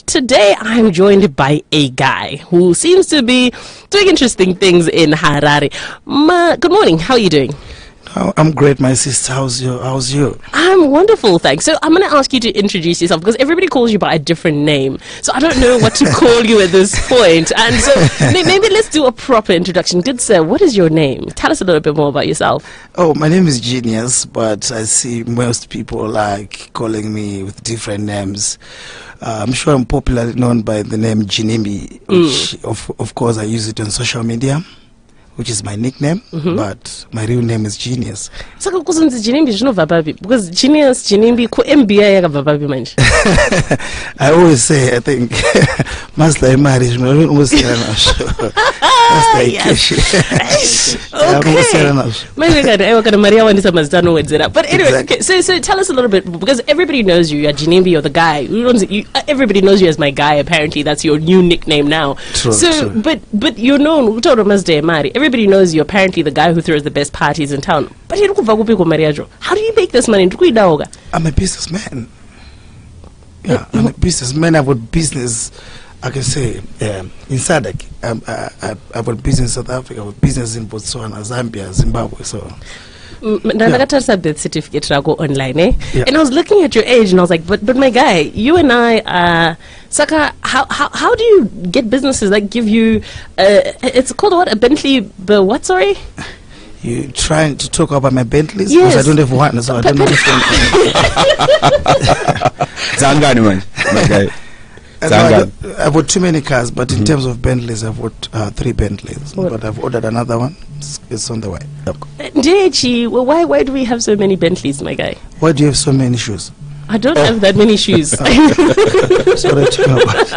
Today I'm joined by a guy who seems to be doing interesting things in Harare. Good morning, how are you doing? Oh, I'm great, my sister. How's you? I'm wonderful, thanks. So I'm going to ask you to introduce yourself because everybody calls you by a different name. So I don't know what to call you at this point. And so maybe let's do a proper introduction. Good sir, what is your name? Tell us a little bit more about yourself. Oh, my name is Genius, but I see most people like calling me with different names. I'm sure I'm popularly known by the name Ginimbi, which of course I use it on social media, which is my nickname, but my real name is Genius. So because Genius, Ginimbi, ku MBA yakabva papi manje. I always say, I think, master marriage, but anyway, okay, so tell us a little bit, because everybody knows you. You're Ginimbi, you're the guy. Everybody knows you as my guy. Apparently, that's your new nickname now. True. But you're known. Everybody knows you. Apparently, the guy who throws the best parties in town. But how do you make this money? I'm a businessman. Yeah, I'm a businessman. I've got business. I can say in SADC. I've got business in South Africa. I've got business in Botswana, Zambia, Zimbabwe. So. Birth certificate online, yeah. And I was looking at your age and I was like, but my guy, you and I, Saka, how do you get businesses that give you it's called what, a Bentley, but what, sorry? You trying to talk about my Bentleys? Yes. Because I don't have one, so I don't know. I've got too many cars, but in terms of Bentleys, I've got 3 Bentleys. But I've ordered another one. It's on the way. Why do we have so many Bentleys, my guy? Why do you have so many shoes? I don't have that many shoes. That's what I'm talking about.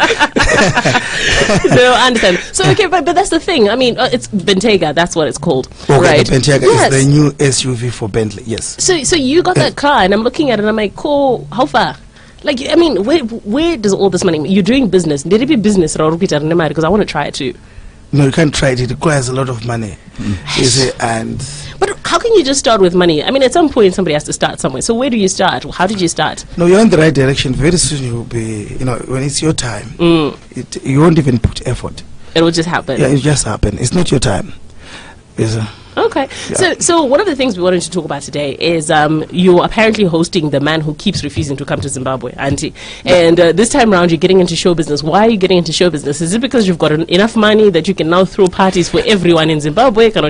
No, I understand. So, okay, but that's the thing. I mean, it's Bentayga. That's what it's called. Okay, right? The Bentayga is the new SUV for Bentley, yes. So you got that car, and I'm looking at it, and I'm like, cool, how far? Like, I mean, where does all this money... You're doing business. Did it be business? Because I want to try it too. No, you can't try it. It requires a lot of money. You see, But how can you just start with money? I mean, at some point, somebody has to start somewhere. So where do you start? How did you start? No, you're in the right direction. Very soon you'll be... when it's your time, you won't even put effort. It will just happen. Yeah, it will just happen. It's not your time. Okay. Yeah. So one of the things we wanted to talk about today is you're apparently hosting the man who keeps refusing to come to Zimbabwe, Auntie. And this time around, you're getting into show business. Why are you getting into show business? Is it because you've got enough money that you can now throw parties for everyone in Zimbabwe? And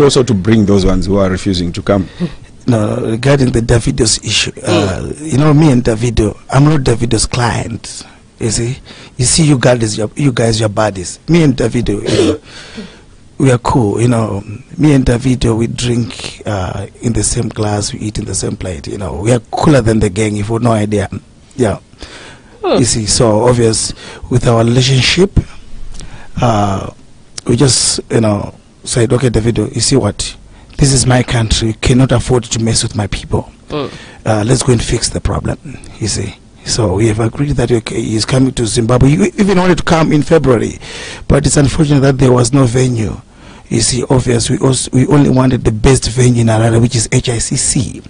also to bring those ones who are refusing to come. No, regarding the Davido's issue, me and Davido, I'm not Davido's client. You see, you guys, your buddies. Me and Davido, we are cool, Me and Davido, we drink in the same glass, we eat in the same plate, We are cooler than the gang, if you have no idea. Yeah. You see, so obvious with our relationship, we just, said, okay, Davido, you see what? This is my country. You cannot afford to mess with my people. Let's go and fix the problem, you see. So we have agreed that he's coming to Zimbabwe. He even wanted to come in February, but it's unfortunate that there was no venue. You see, obviously, we only wanted the best venue in Harare, which is HICC.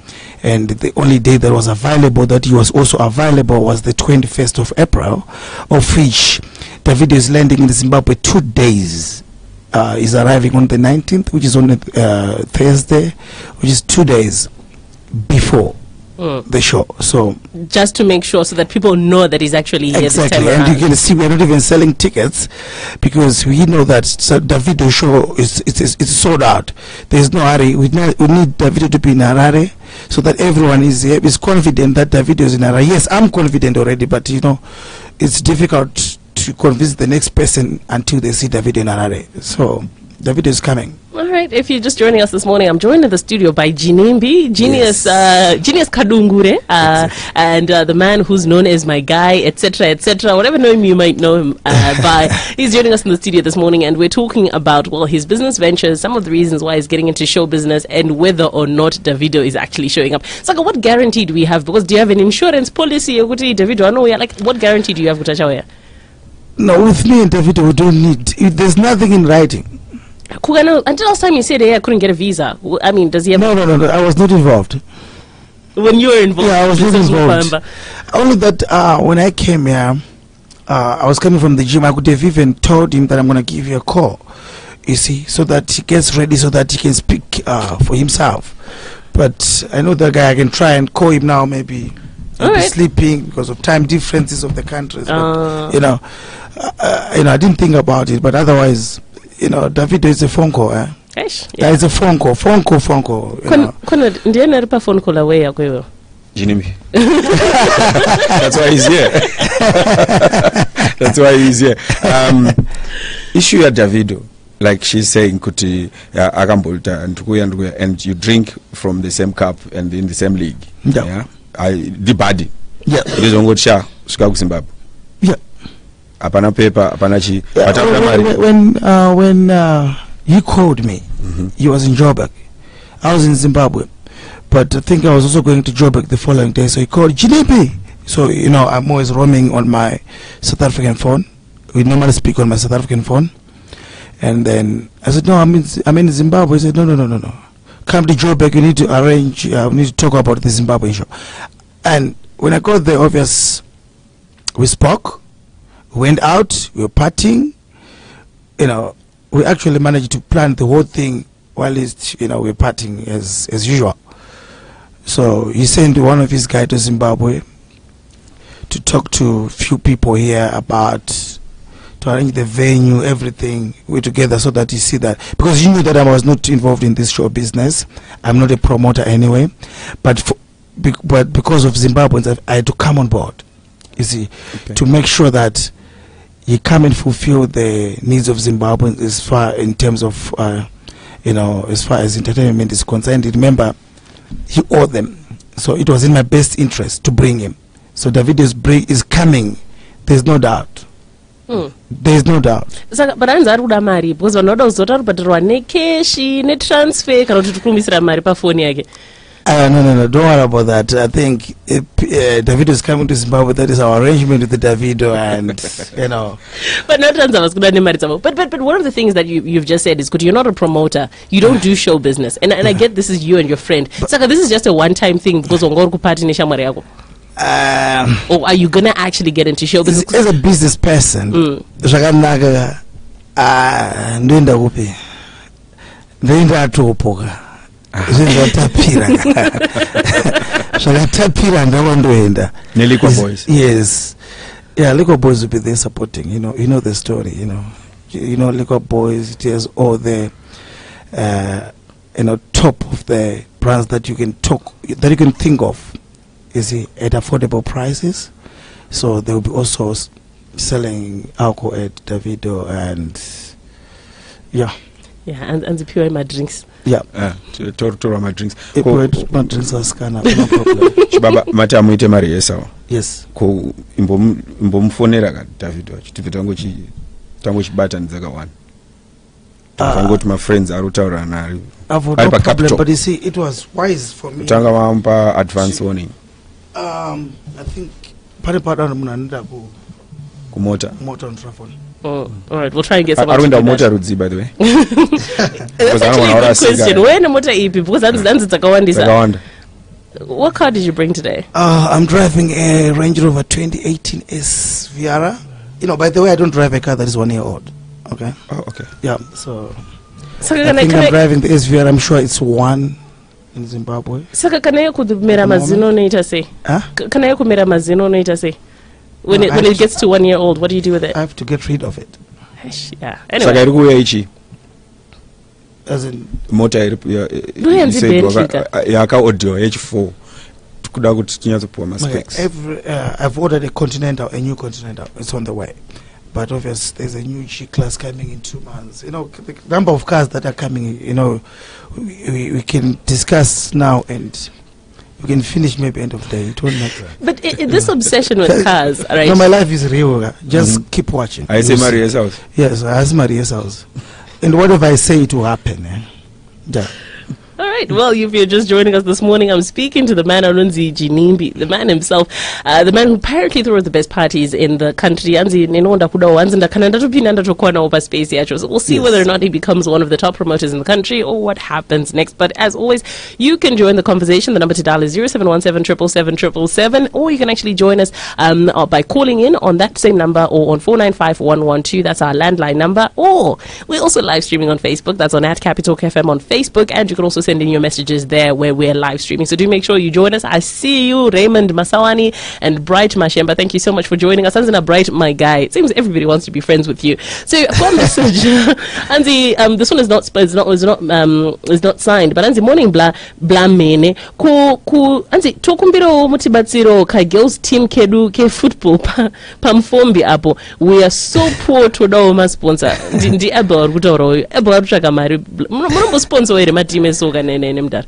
And the only day that was available, that he was also available, was the 21st of April, of which Davido is landing in Zimbabwe 2 days. He's arriving on the 19th, which is on Thursday, which is 2 days before the show. So just to make sure, so that people know that he's actually here. Exactly, and you can see we're not even selling tickets because we know that Davido show is sold out. There's no hurry. We need Davido to be in Harare so that everyone is confident that Davido is in Harare. Yes, I'm confident already, but it's difficult to convince the next person until they see Davido in Harare. So Davido is coming. All right, if you're just joining us this morning, I'm joined in the studio by Ginimbi, Genius Kadungure, and the man who's known as my guy, etc., whatever name you might know him by. He's joining us in the studio this morning, and we're talking about, his business ventures, some of the reasons why he's getting into show business, and whether or not Davido is actually showing up. So, what guarantee do we have? Because do you have an insurance policy? Davido, I know, what guarantee do you have? No, with me and Davido, we don't need. There's nothing in writing. Until last time you said I couldn't get a visa. I mean, does he have... No. I was not involved. when you were involved. Yeah, I was in really Zimubamba. involved. Only that when I came here, I was coming from the gym. I could have even told him that I'm going to give you a call, you see, so that he gets ready, so that he can speak for himself. But I know that guy. I can try and call him now. Maybe he'll be sleeping because of time differences of the countries. But, you know, I didn't think about it. But otherwise, you know, Davido is a phone call. Eh? Yeah, it's a phone call. Phone call. You know. Ndiye naripa phone call away yako hiyo. Ginimbi. That's why he's here. That's why he's here. Issue at Davido, like she's saying, kuti akambolta and you drink from the same cup and in the same league. Yeah. The body. Yeah. It don't go sha suka Zimbabwe. Yeah. Apana paper, apana chi. When he called me, he was in Joburg. I was in Zimbabwe. But I think I was also going to Joburg the following day, so he called Ginimbi. So, you know, I'm always roaming on my South African phone. We normally speak on my South African phone. And then I said, no, I'm in Zimbabwe. He said, no. Come to Joburg, you need to arrange, we need to talk about the Zimbabwe show. And when I got there, obvious, we spoke, we went out, we were partying. You know, we actually managed to plan the whole thing while we were partying as usual. So he sent one of his guys to Zimbabwe to talk to a few people here about, to arrange the venue, everything. We're together so that you see that. Because he knew that I was not involved in this show business. I'm not a promoter anyway. But because of Zimbabweans, I had to come on board, you see, to make sure that you come and fulfill the needs of Zimbabweans as far in terms of, as far as entertainment is concerned. Remember, he owed them, so it was in my best interest to bring him. So Davido's break is coming. There's no doubt. There's no doubt. Saka but anza ari kuda mari because vanoda kuzota kubatirwa necash netransfer kana kuti tikumisira mari pafoni yake. No, don't worry about that. I think Davido is coming to Zimbabwe. That is our arrangement with the Davido, and you know. But not but one of the things that you've just said is, because you're not a promoter, you don't do show business, and I get this is you and your friend. Saka, this is just a one-time thing because ongor kupati ne shamari yako. Or are you gonna actually get into show business? As a business person, zvakanaka ndoenda kupi ndoenda atopoka zvinotapira zvakatapira ndakondoenda neLiquor Boys. Yes, yeah, Liquor Boys will be there supporting. You know the story. You know Liquor Boys. It has all the top of the brands that you can think of. You see, at affordable prices. So they will be also selling alcohol at Davido and yeah, and the pure my drinks. Yeah. To my drinks. My drinks are scanned. No problem. Chibaba mati amuite mari yesawa. Yes. Ko imbomufonera ka Davido chiti tango chibata ndzakawana. Tango to my friends arutaura nari. No problem, but you see, it was wise for me. Tanga vampa advance warning. I think paripata munanda kumota on travel. Oh, all right. We'll try and get some. Arunda motor rudzi, by the way. That's actually a good question. Where in the motor EP? Because that's Zakawandi. What car did you bring today? I'm driving a Range Rover 2018 S Viara. By the way, I don't drive a car that is 1 year old. Okay. Oh, okay. Yeah. So I think I'm driving the S Viara. I'm sure it's one in Zimbabwe. Saka kana kumera mazino noita say? Kana kumera mazino noita say? When it gets to 1 year old, what do you do with it? I have to get rid of it. Yeah. Anyway. Saka iriku ichi. As in motor yaka audio H4 kuda kuti tinyazopuwa ma specs. I've ordered a new Continental. It's on the way. But obviously there's a new G class coming in 2 months. The number of cars that are coming, we can discuss now and we can finish maybe end of the day. It won't matter. But this obsession with cars, right? No, my life is real. Just keep watching. I say Maria's house. Yes, I say Maria's house. And whatever I say, it will happen. Yeah. All right. Well, if you're just joining us this morning, I'm speaking to the man Anunzi Ginimbi, the man himself, the man who apparently threw the best parties in the country. So we'll see whether or not he becomes one of the top promoters in the country or what happens next. But as always, you can join the conversation. The number to dial is 0717777777, or you can actually join us by calling in on that same number or on 495112. That's our landline number. Or we're also live streaming on Facebook. That's on @CapitalFM on Facebook, and you can also send in your messages there where we're live streaming. So do make sure you join us. I see you, Raymond Masawani and Bright Mashemba. Thank you so much for joining us. Anzina Bright, my guy. It seems everybody wants to be friends with you. So I've got a message. Anzi, this one is not signed, but Anzi morning bla mene ku Anzi tokumbiro mutibatsiro ka girls team kedu ke football pamfombi apo. We are so poor to do ma sponsor. Ndi Abel kutoro. Abel kuchaka mari. Murombo sponsor ere ma team esoga nene mdar.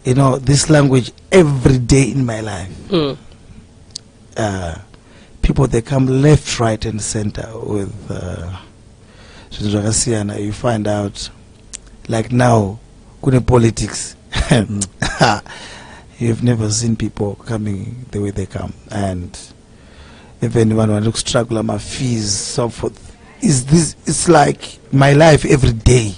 You know, this language every day in my life. People, they come left, right, and center with you find out, like now, good politics. You've never seen people coming the way they come, and if anyone wants to struggle my fees, so forth. It's like my life every day.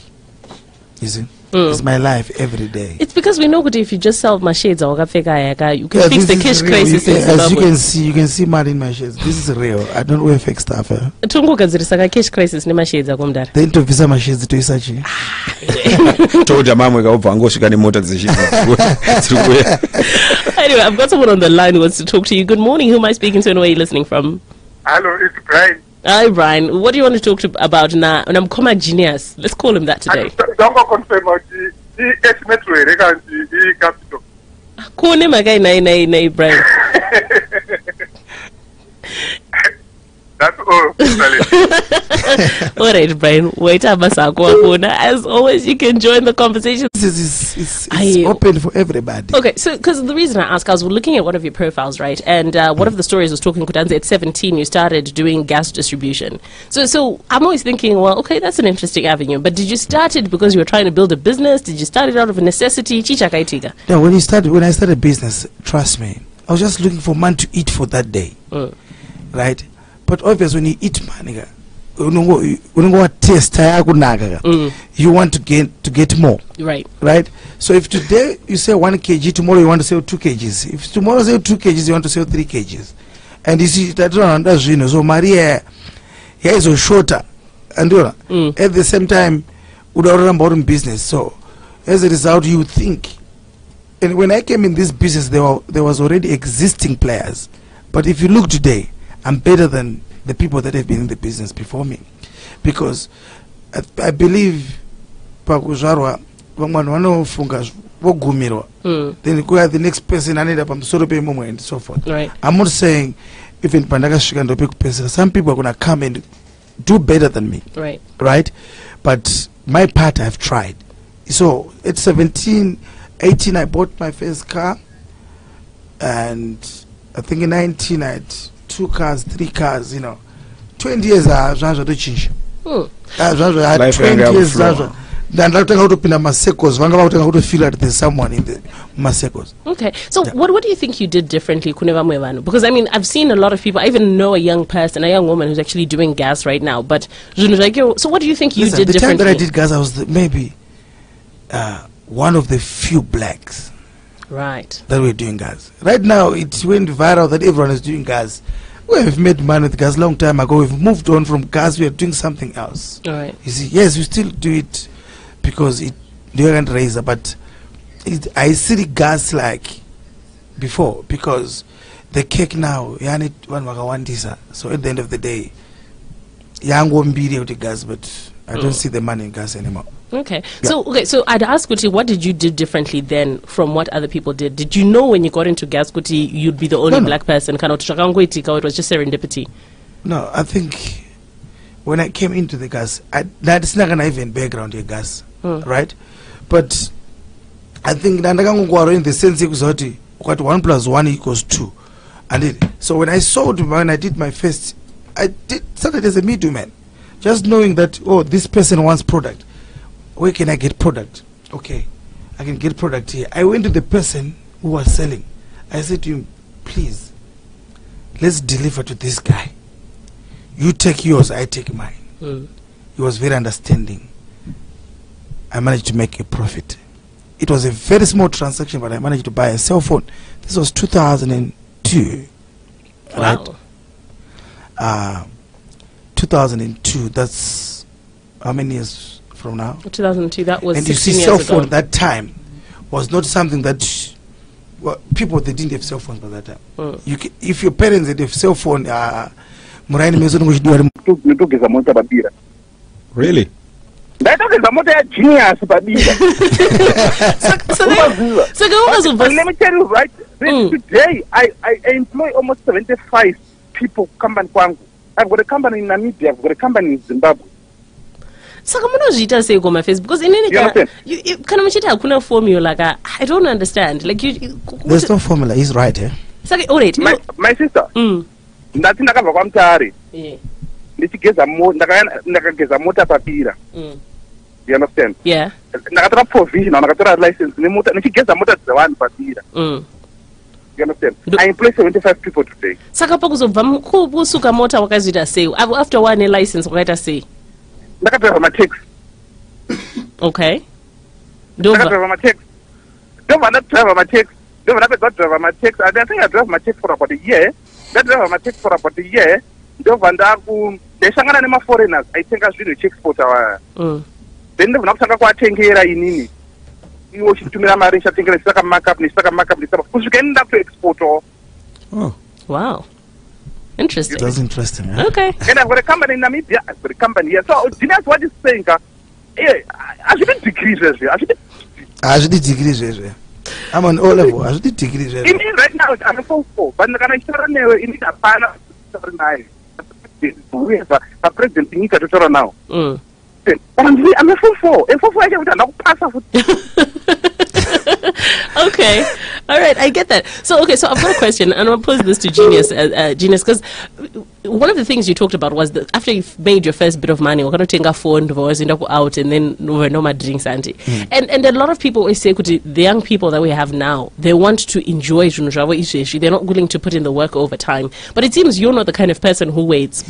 You see? It's my life every day. It's because we know that if you just sell my shades, you can fix the cash crisis. As you can see money in my shades. This is real. I don't wear fake stuff. Cash crisis my shades. The interview my shades to Isachi. Anyway, I've got someone on the line who wants to talk to you. Good morning. Who am I speaking to and where are you listening from? Hello, it's Brian. Hi, Brian. What do you want to talk about now? And I'm Comac Genius. Let's call him that today. Don't confirm the metro the capital. Call him again, nay, Brian. That's all. All right, Brian. Wait, as always, you can join the conversation. It's open for everybody. Okay, so because the reason I ask, I was looking at one of your profiles, right? And one of the stories was talking Kutanze at 17, you started doing gas distribution. So I'm always thinking, well, okay, that's an interesting avenue. But did you start it because you were trying to build a business? Did you start it out of a necessity? No, when I started business, trust me, I was just looking for money to eat for that day, right? But obviously, when you eat money, you want to get more. Right. So if today you sell 1 kg, tomorrow you want to sell 2 kgs. If tomorrow you sell 2 kgs, you want to sell 3 kgs. And you see that so Maria here is a shorter, and at the same time, about business. So as a result, you think. And when I came in this business, there was already existing players. But if you look today, I'm better than the people that have been in the business before me, because I believe then you go at the next person and and so forth. Right. I'm not saying even some people are gonna come and do better than me. Right. But my part I've tried. So at 17, 18 I bought my first car, and I think in 19 I had 2 cars, 3 cars, 20 years I was to change. I had 20 years. Then I how to pin a Masecos. How to feel that there's someone in the Masecos. Okay, so what do you think you did differently, because I mean I've seen a lot of people. I even know a young woman who's actually doing gas right now. But so what do you think you did differently? The time that I did gas, I was maybe one of the few blacks. Right. That we're doing gas. Right now, it went viral that everyone is doing gas. We've made money with gas long time ago. We've moved on from gas. We are doing something else. All right. You see, yes, we still do it because it doesn't raise, but I see the gas like before, because the cake now, you need one disa. So at the end of the day, young won't be there with the gas, but I don't see the money in gas anymore. Okay. Yeah. So I'd ask Kuti, what did you do differently then from what other people did? Did you know when you got into gas, Kuti, you'd be the only black person? It was just serendipity? No, I think when I came into the gas, that's not gonna even background your gas, right? But I think in the sense what 1 + 1 = 2, and so when I did my first, I started as a middleman, just knowing that this person wants product. Where can I get product? Okay, I can get product here. I went to the person who was selling. I said to him, please, let's deliver to this guy. You take yours, I take mine. He was very understanding. I managed to make a profit. It was a very small transaction, but I managed to buy a cell phone. This was 2002. Wow. Right? 2002, that's how many years from now? 2002, that was And you 16 see, years cell ago. phone at that time was not something that people, they didn't have cell phones by that time. If your parents had a cell phone, ndotogeza mota babira. Really? Ndatogeza mota ya genius babira. So But let me tell you, right? Today, I employ almost 75 people. Company kwangu. I've got a company in Namibia. I've got a company in Zimbabwe. Saka munozviita sei koma face because inini kana muchiti hakuna formula ka I don't understand like there's no formula. He's right, eh? Saka alright My sister. Ndati ndakabva kwaMutare. Ndakageza mota papira. You understand? Yeah. Ndakatora provision, ndakatora license nemota, ndichigeza mota dzevanhu papira. You understand? I employ 75 people today. Saka pakuzobva kusuka mota wakazoita sei after one license wakaita sei? Ndakadriva mataxi. Okay. Ndakadriva mataxi. Ndakadriva mataxi. Ndakadriva mataxi. I think I drove my taxi for about a year. Ndakadriva mataxi for about a year. Ndashangana nema-foreigners aitenga zvinhu ichiexporta waya. Then ndobva kutanga kuatengera inini. Iwo uchitumira mari ichatengera chisaka markup kusvika ini ndakutoexportawo. Oh. Wow. Interesting. That's interesting. Eh? Okay. And I've got a company in Namibia. I've got a company here. So, Genius, what is saying? I shouldn't decrease this. I should decrease this. I'm on O level. I should decrease this. Right now, I'm a 4-4. But I'm going to in a panel. We have a president in Nika now. But I'm a 4-4. A 4-4, I don't pass. Okay. All right, I get that. So, okay, so I've got a question, and I'll pose this to Genius, because one of the things you talked about was that after you've made your first bit of money, we're going to take a phone, was out, and then we're no more drinks, auntie. And a lot of people always say, the young people that we have now, they want to enjoy, they're not willing to put in the work over time. But it seems you're not the kind of person who waits.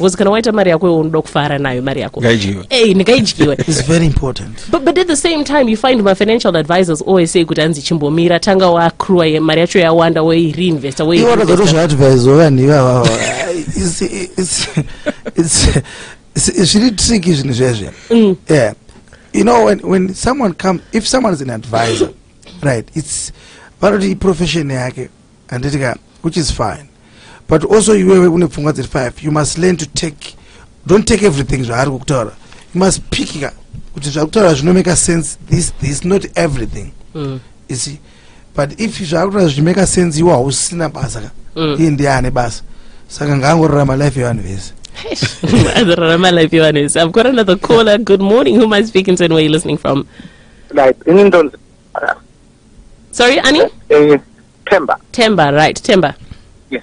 It's very important. But at the same time, you find my financial advisors always say, "Kutanzi chimbomira tanga wa accrue mari yacho yawanda we reinvest away." It's really tricky. Yeah, you know, when someone comes, if someone is an advisor, right? It's already profession and which is fine. But also, you must learn to don't take everything. You must pick it up. It make a sense. This not everything. You see, but if you make a sense, you are in the bus. I've got another caller. Good morning. Who am I speaking to and where are you listening from? Like in Sorry, Annie? Temba, right. Temba. Yes.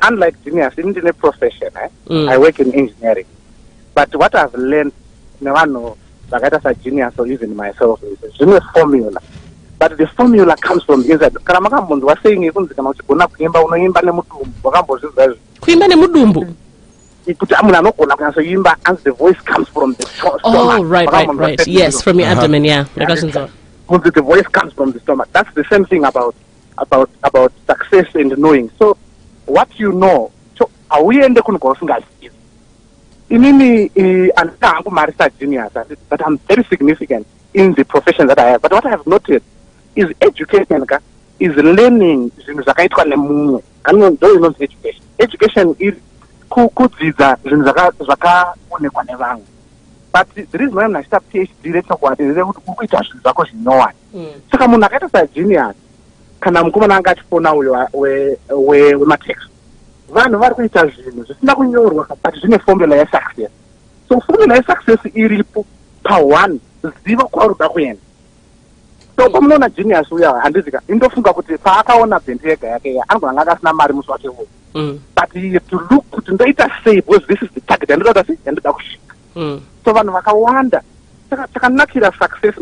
Unlike Genius, in the profession, I work in engineering. But what I've learned, like as Genius or even myself, is a formula. But the formula comes from inside. Karamakambo was saying even the as the voice comes from the stomach. Oh, right. Yes, from your abdomen, yeah. The voice comes from the stomach. That's the same thing about success and knowing. So what you know, so are we in the Kungosingas? I'm Genius, but I'm very significant in the profession that I have. But what I have noticed is education is learning. Education. Education is but the reason why I start PhD later is no one. So come on, Genius. Can I come and get for now? Where my text. Van it's not going to work, but it's in a formula of success. So formula of success is power one, 0 quarter. So come on, Genius, we are and this in the Funga put the Paka on up in here. I'm going to ask Namari Muswati. But you have to look to data say, because this is the target and so when I wonder, I can not see the success,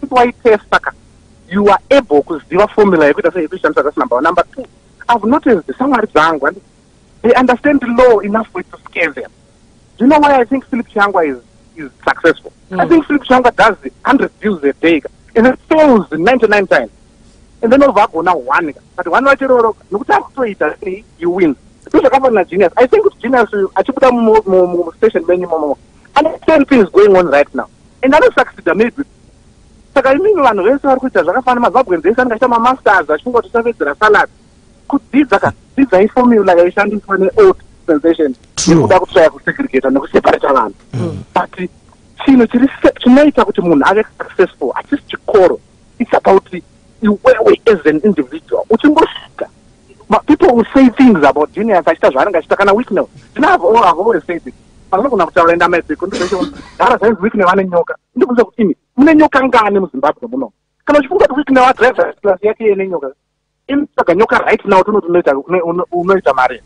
why test you are able kuziva formula yekuita sei kushandisa that's number one. Number two, I've noticed shamwari dzangu and they understand the law enough for it to scare them. Do you know why I think Philip Changwa is successful? I think Philip Changwa does 100 views a day and it fails 99 times. And then over now one, but one way you win. Genius. I think Genius achieve more station many more. And the same thing is going on right now. And I don't succeed maybe. So I mean one way so I find my when they send my masters, I should go to service the salad. Could these are formula I shan't for an old sensation. True. Without trying to segregate and separate land. But to successful. I just core. It's about you as an individual. But people will say things about juniors. I start running. I start kind of weak now. You know, I've always said it. I'm not going to tell them that the conversation. That is weak now. I'm in yoga. You know, nyoka ngani muZimbabwe muno. Kana chifunga kuti weak now driver class yake ine nyoka. Imsaka nyoka right now unoita mari.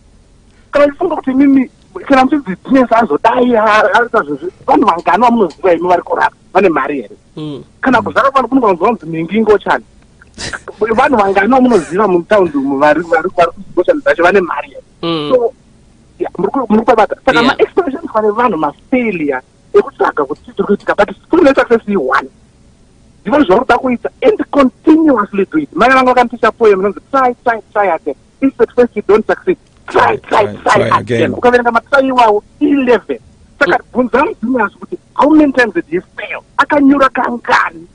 Kana chifunga kuti mimi kana mutsi business azodai azozvi vanhu vangano munoziva imi vari kurapa vane mari here. Kana kuzara vanhu kunonzwa kuti mingingo chani. Vanhu vangano munoziva mutaundi vari kuzoshandisa vane mari here. So muri kubata saka ma-expectations vane vanhu mafailure ekutsvaga kuti tiri kuitika but kune success one ndivo zvauri kuita and continuously do it. Mai vangu vakanditisha poem inonzi try again. If at first you don't succeed, try again. Ukaverenga matry iwawo 11. Saka bvunza mudzimasi kuti how many times did he fail? Akanyura kangani?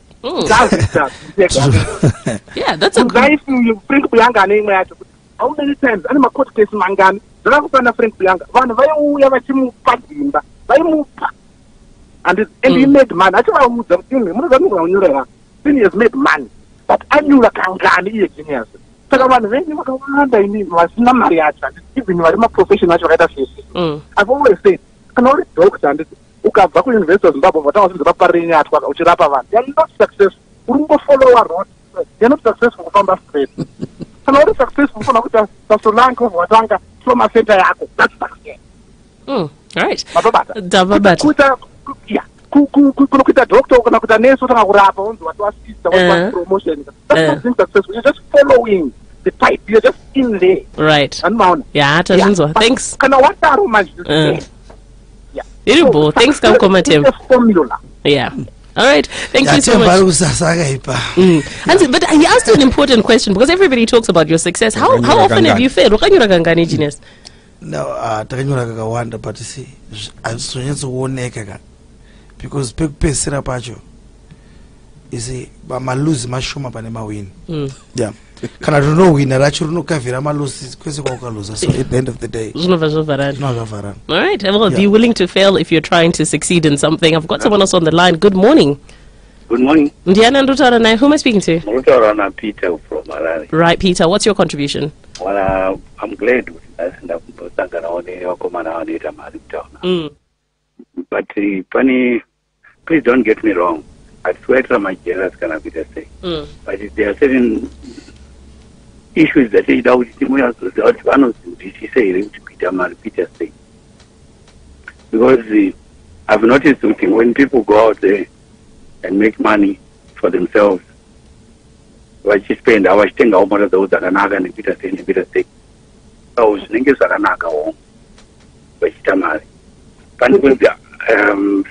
Yeah, that's a good. Frank Buyanga ane imwe yacho kuti how many times ane ma-court case mangani zvakakupana Frank Buyanga vanhu vaiuya vachimupa dzimba vaimupa and he made money. Achivaudza kuti munozanogona kunyura then he has made money but anyura kangani iye genius. Saka vanhu venyu vakawanda ini vasina mari yacho even vari maprofession acho vakaita sese. I've always said kana uri doctor anditi ukabva kuuniversity of Zimbabwe vatanga kuti vaparire nyatwa uchirapa vanhu you're not successful. Uri kungofollowa road. You're not successful kufamba straight. Kana uri successful kufana kuti tasolanka watanga trauma center yako that's success. All right. Dababata. Yeah. Kunokuita doctor kana kuita nurse utanga kurapa unzi watu assista watu promotion. That's not successful. You're just following the pipe. You're just in there. Right. Unknown. Yeah, thanks. Kana wataro much. Yeah. Irbo, thanks come Tim. Formula. Yeah. All right. Thank you so much. But he asked you an important question because everybody talks about your success. How often have you failed? Wakanyura kangani genius? No, takanyura kakawanda but see azvonyatsooneka because pekupedzisira pacho isi maluzi mashoma pane mawini. Yeah. Kana rinowina racho rinokavhira maluzi kwese kwaukaluza. So at the end of the day all right. Well, be willing to fail if you're trying to succeed in something. I've got someone else on the line. Good morning. Good morning. Ndiana Ndutara, who am I speaking to? Ndutara Peter from Harare. Right, Peter. What's your contribution? Well, I'm glad but funny, please don't get me wrong. I swear to my jealous cannot be the same. But there are certain issues that they don't Peter say. Because I've noticed something when people go out there and make money for themselves, what you spend, I was thinking about those that are not going to be the same. So,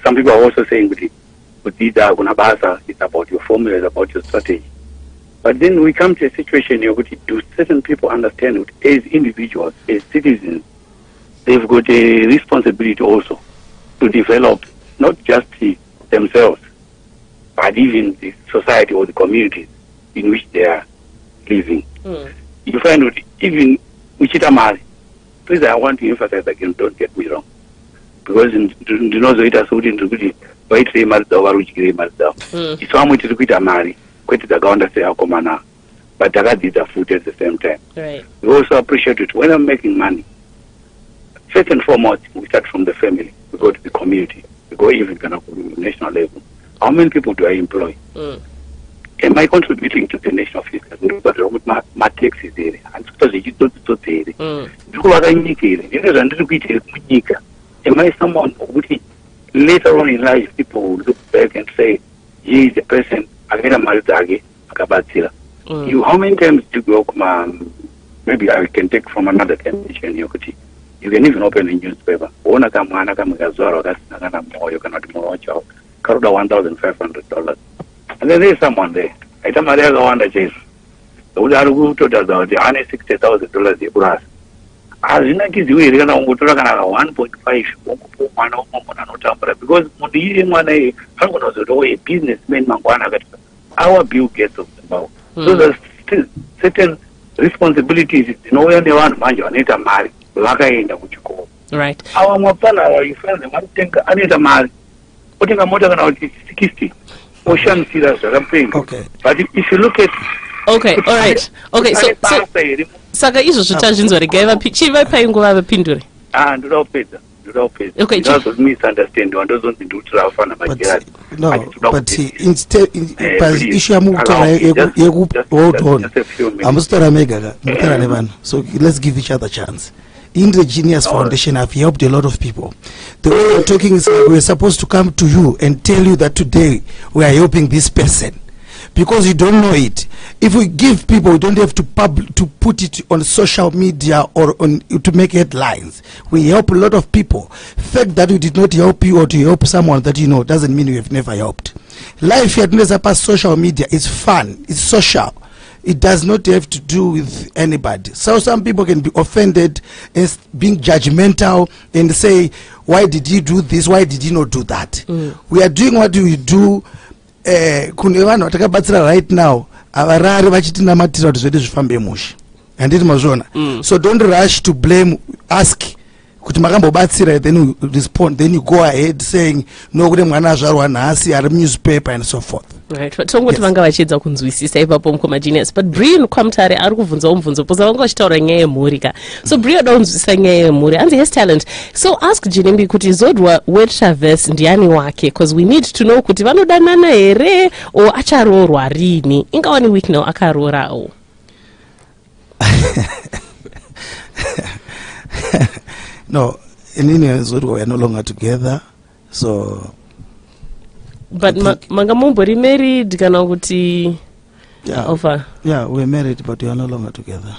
some people are also saying with these are it's about your formula, it's about your strategy. But then we come to a situation here, do certain people understand as individuals, as citizens, they've got a responsibility also to develop not just themselves, but even the society or the communities in which they are living. You find that even Wichita Mali, please, I want to emphasize again, don't get me wrong. Because you know, it has into the white remarks over which remarks down. It's one way to repeat a Mali, quite the ground say, Akomana, but I did the food at the same time. Right. We also appreciate it when I'm making money. First and foremost, we start from the family, we go to the community, we go even kind of national level. How many people do I employ? Am I contributing to the national fiscal? My taxes there, and because you don't say it. Am I someone who later on in life people will look back and say, he is the person I made a marriage, Kabatsila. You, how many times do you go, maybe I can take from another dimension, you can even open a newspaper. Ona kamwana kamugazwaro kasina moyo kana timocho. Karuda $1,500. And then there's someone there. Itamari wanda chase. Udaru to the $160,000 yeburas. Azina kiziwiri kana ungutora kana 1.5 because mundi mwana hakunozoto a businessman mangwana kati our Bill Gates of Zimbabwe. So there's still certain responsibilities, when they want manje anita mali vakaenda kuchikoro. Right. Our mapana our friends vanitenga anita mali. Otenga mota kana kuti 60. Ocean serious campaign. Okay. But if you look at okay, all right. Okay, so saka izvozvo tazvinzwa chivaipai nguva vapindure. Ndinopedza. Okay, just misunderstand. No, but instead, issue hold on. So let's give each other a chance. In the Genius Foundation, I've helped a lot of people. The way you're talking is like we're supposed to come to you and tell you that today we are helping this person. Because you don't know it. If we give people, we don't have to put it on social media or to make headlines. We help a lot of people. Fact that we did not help you or to help someone that you know doesn't mean you have never helped. Life here past social media is fun. It's social. It does not have to do with anybody. So some people can be offended and being judgmental and say, why did you do this? Why did you not do that? We are doing what we do. Kune vanhu vatakabatsira right now avarari vachitinamatira kuti zvede zvifambe mushe handiti mazvona. So don't rush to blame. Ask kuti makambobatsira, then you respond, then you go ahead saying no kune mwana azvarwa nhasi ari newspaper and so forth. Right. Tongoti vanga vachiedza kunzwisisa ipapo mukoma Genius, but Brian kwamutare ari kuvhunzawo mubvunzo poza vanga vachitaura nyaya yemhuri ka. So Brian ada kunzwisisa nyaya yemhuri. Anzi yes talent. So ask Ginimbi kuti zodwa Wetravers ndiani wake, because we need to know kuti vanodanana here o acharoorwa rini. Ingawani week now akarorawo. No, in Zodwa we are no longer together. So but mangamumbori married kana kuti offer. Yeah, we're married but we are no longer together.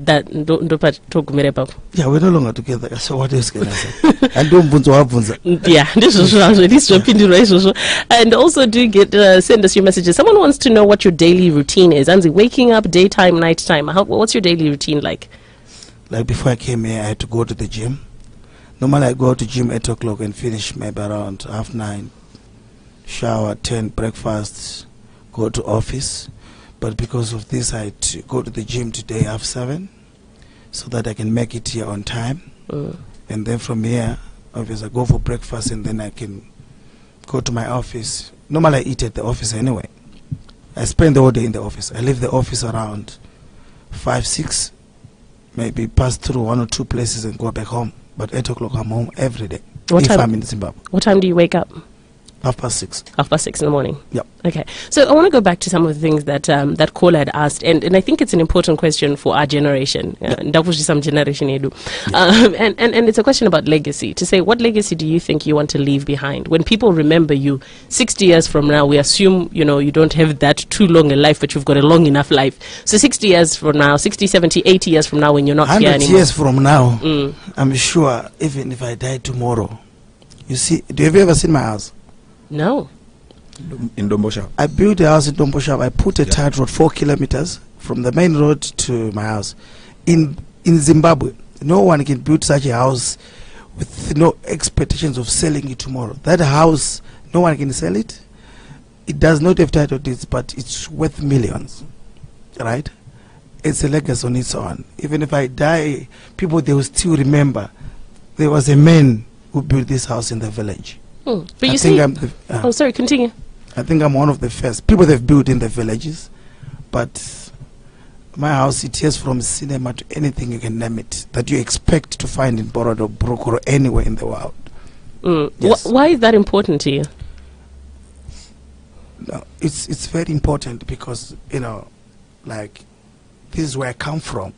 That ndo patogumire papo. Yeah, we're no longer together. So what else can I say? And don't wabvunza. Yeah, and also do get send us your messages. Someone wants to know what your daily routine is. Anzi, waking up, daytime, nighttime. What's your daily routine like? Like before I came here, I had to go to the gym. Normally I go to gym 8 o'clock and finish maybe around 9:30. Shower, 10, breakfast, go to office. But because of this, I had to go to the gym today 7:30 so that I can make it here on time. And then from here, obviously I go for breakfast and then I can go to my office. Normally I eat at the office anyway. I spend the whole day in the office. I leave the office around 5, 6, maybe pass through 1 or 2 places and go back home. But 8 o'clock I'm home every day. What time? I'm in Zimbabwe. What time do you wake up? 6:30. 6:30 in the morning. Yep. Okay. So I want to go back to some of the things that that caller had asked, and I think it's an important question for our generation. Some generation edu. And it's a question about legacy. To say, what legacy do you think you want to leave behind? When people remember you 60 years from now, we assume you don't have that too long a life, but you've got a long enough life. So 60 years from now, 60, 70, 80 years from now, when you're not here anymore. 100 years from now, I'm sure even if I die tomorrow, you see, have you ever seen my house? No. In Dombosha. I built a house in Dombosha. I put a tight road 4 kilometers from the main road to my house. In Zimbabwe, no one can build such a house with no expectations of selling it tomorrow. That house, no one can sell it. It does not have title deeds, but it's worth millions, right? It's a legacy on its own. Even if I die, people, they will still remember there was a man who built this house in the village. But you see, sorry, continue. I think I'm one of the first people they've built in the villages, but my house, it has from cinema to anything you can name it that you expect to find in Borodo, Brooke, or anywhere in the world. Yes. Why is that important to you? No, it's very important because like this is where I come from.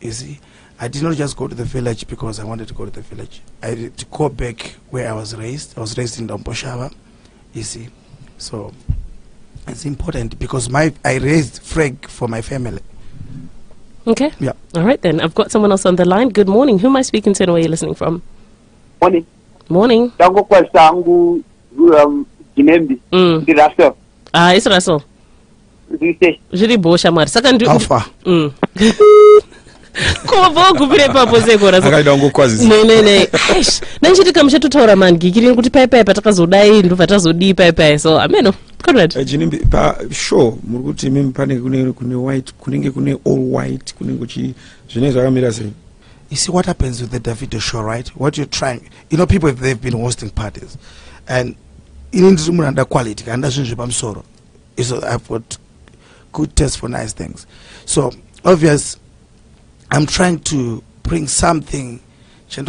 You see, I did not just go to the village because I wanted to go to the village. I did to go back where I was raised. I was raised in Domboshava, you see. So It's important because I raised Frank for my family. Okay. Yeah. All right then. I've got someone else on the line. Good morning. Who am I speaking to and where are you listening from? Morning. Morning. Tango kwa sangu Ginimbi. Ndi Russell. It's Russell. Ndise. Jiri bosha mari. Saka ndu. How far? Kovo kupire papo zeko Russell. Akaida ngokwazi. Ne. Eish. Nanchitika mshatotaura man gikiri kuti paipai patakazodai ndobva tazodi paipai. So ameno. Conrad. Ginimbi sure murikuti mimi pane kune white kunenge kune all white kunenge kuchi zvinezva akamira sei. You see what happens with the Davido show, right? What you're trying, people, they've been hosting parties, and in under quality, and that's so I've got good taste for nice things. So obvious, I'm trying to bring something. You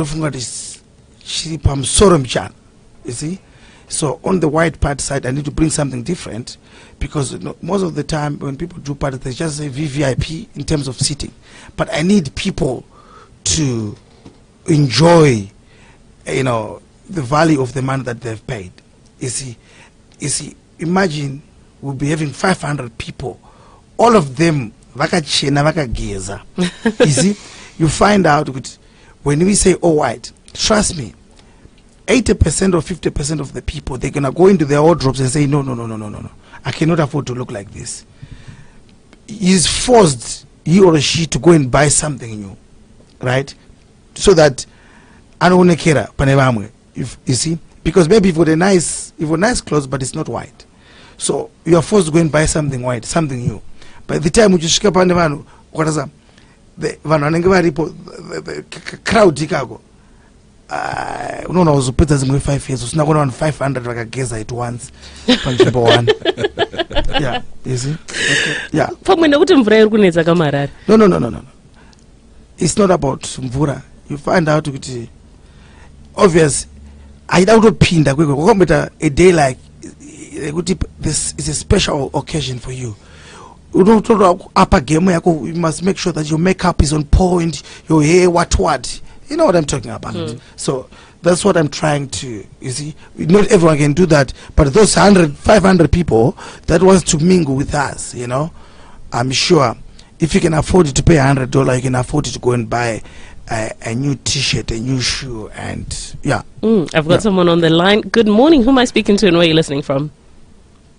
see. So on the white part side, I need to bring something different because most of the time when people do parties, they just say VVIP in terms of seating. But I need people to enjoy, the value of the money that they've paid. You see, imagine we'll be having 500 people, all of them vakachena vakageza. You see, you find out when we say all white, trust me, 80% or 50% of the people, they're gonna go into their wardrobes and say, no, I cannot afford to look like this. He's forced, he or she, to go and buy something new, right? So that I don't want to care. If you see, because maybe you've got nice clothes, but it's not white, so you are forced to go and buy something white, something new. By the time you shika pandevanu, what is that? The crowd Chicago. Unoona uzopedza zimwe 5 years usina kuona 500 vakageza at once panzvimbo 1. Yeah, you see. Okay. Yeah, pamwe nekuti mvura iri kunetsa kamarari. No, it's not about mvura. You find out kuti obvious aida kutopinda kwekwe kwakamboita a day like kuti this is a special occasion for you. Unotoda upper game yako, you must make sure that your makeup is on point, your hair what. You know what I'm talking about. So that's what I'm trying to, you see. Not everyone can do that, but those 500 people that wants to mingle with us, I'm sure if you can afford to pay $100, you can afford to go and buy a new t-shirt, a new shoe, and yeah. I've got someone on the line. Good morning. Who am I speaking to and where are you listening from?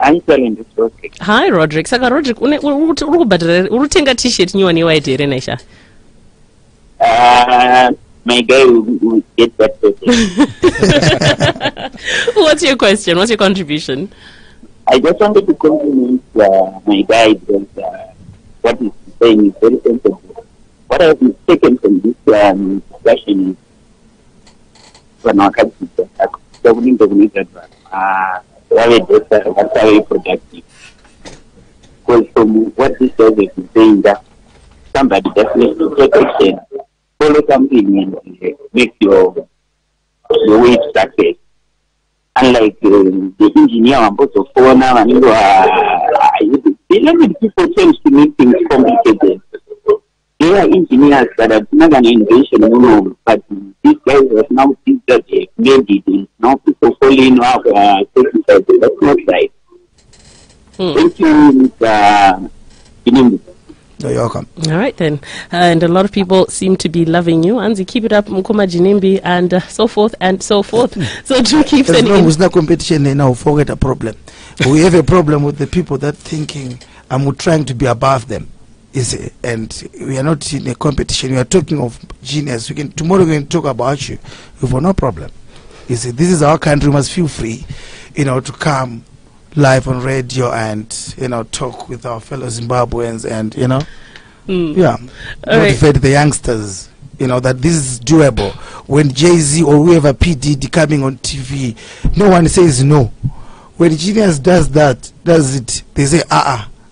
I'm telling this Roderick. Hi Roderick. Saka Roderick, urutenga t-shirt new and white here Nesha. My guy will get that person. What's your question? What's your contribution? I just wanted to compliment my guy because what he's saying is very sensible. What I have taken from this discussion is very productive. Because from what this guy is saying, that somebody definitely take action. Follow something and make your way to success. Unlike the engineer, I'm supposed to phone now and people tend to make things complicated. There are engineers that have not an innovation, but these guys have now think that they made it. Now people fall in love technical. That's not right. Thank you, Mr. Ginimbi. You're welcome. All right then, and a lot of people seem to be loving you. Anzi, keep it up, Mukoma Ginimbi, and so forth and so forth. So do keep sending. As long as no competition, now forget a problem. We have a problem with the people that thinking I'm trying to be above them. You see, and we are not in a competition. We are talking of genius. Tomorrow we can talk about you. You've got no problem. You see, this is our country. We must feel free, to come live on radio and talk with our fellow Zimbabweans and motivate the youngsters that this is doable. When Jay-Z or whoever PDD coming on TV, no one says no. When genius does it, they say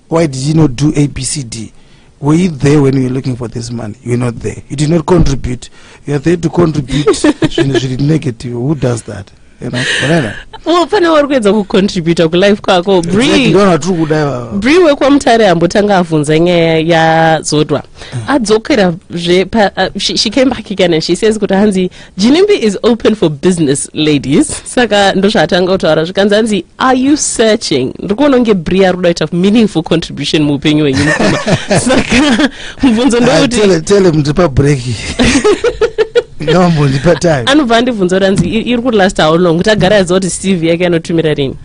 why did you not do ABCD? Were you there when you were looking for this money? You're not there. You did not contribute. You are there to contribute negative. Who does that? you know, whatever. Well, pane vari kuedza kucontributa kulife kwako. Bri wekwamutare ambotanga avunza nyaya yazodwa. Adzokera she came back again and she says kuti hanzi Ginimbi is open for business ladies. Saka ndo zvatanga kutaura zvikanzi hanzi are you searching? Ndikuona kunge Bri ari kuda kuita meaningful contribution muupenyu hwenyu mukoma. Saka mubvunzo ndokuti tell him ndipa break. No, ndipa time. Anobva ndibvunza kuti hanzi iri kuti last how long kuti agara aziva kuti CV yake anotumira rini.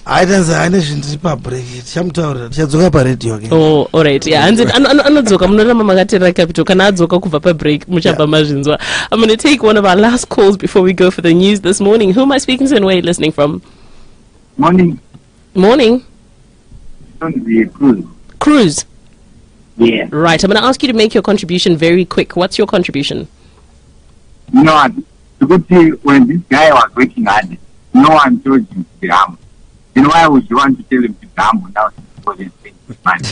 Aitanza ane zvindipa break. Chamutaurira tichadzoka paredio again. Oh, all right. Yeah, hanzi anodzoka munoramba makateerera Capital kana adzoka kubva pabreak muchabva mazvinzwa. I'm going to take one of our last calls before we go for the news this morning. Who am I speaking to and where are you listening from? Morning. Morning. Cruz. Cruz. Yeah. Right. I'm going to ask you to make your contribution very quick. What's your contribution? You know what? The good thing, when this guy was working hard, no one told him to be humble. Then why would you want to tell him to be humble now? Because he's spending money.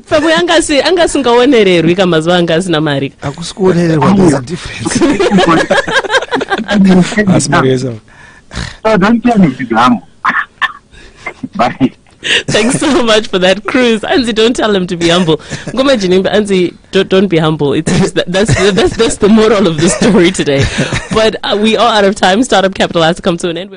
Pamwe angasingaonererwi kamazuva anga asina mari. Akusikuonererwa, there's a difference. So don't tell him to be humble. Bye. Thanks so much for that, Cruz. Anzi, don't tell him to be humble. Ngoma Ginimbi, Anzi, don't be humble. It's just that's the moral of the story today. But we are out of time. Startup Capital has to come to an end.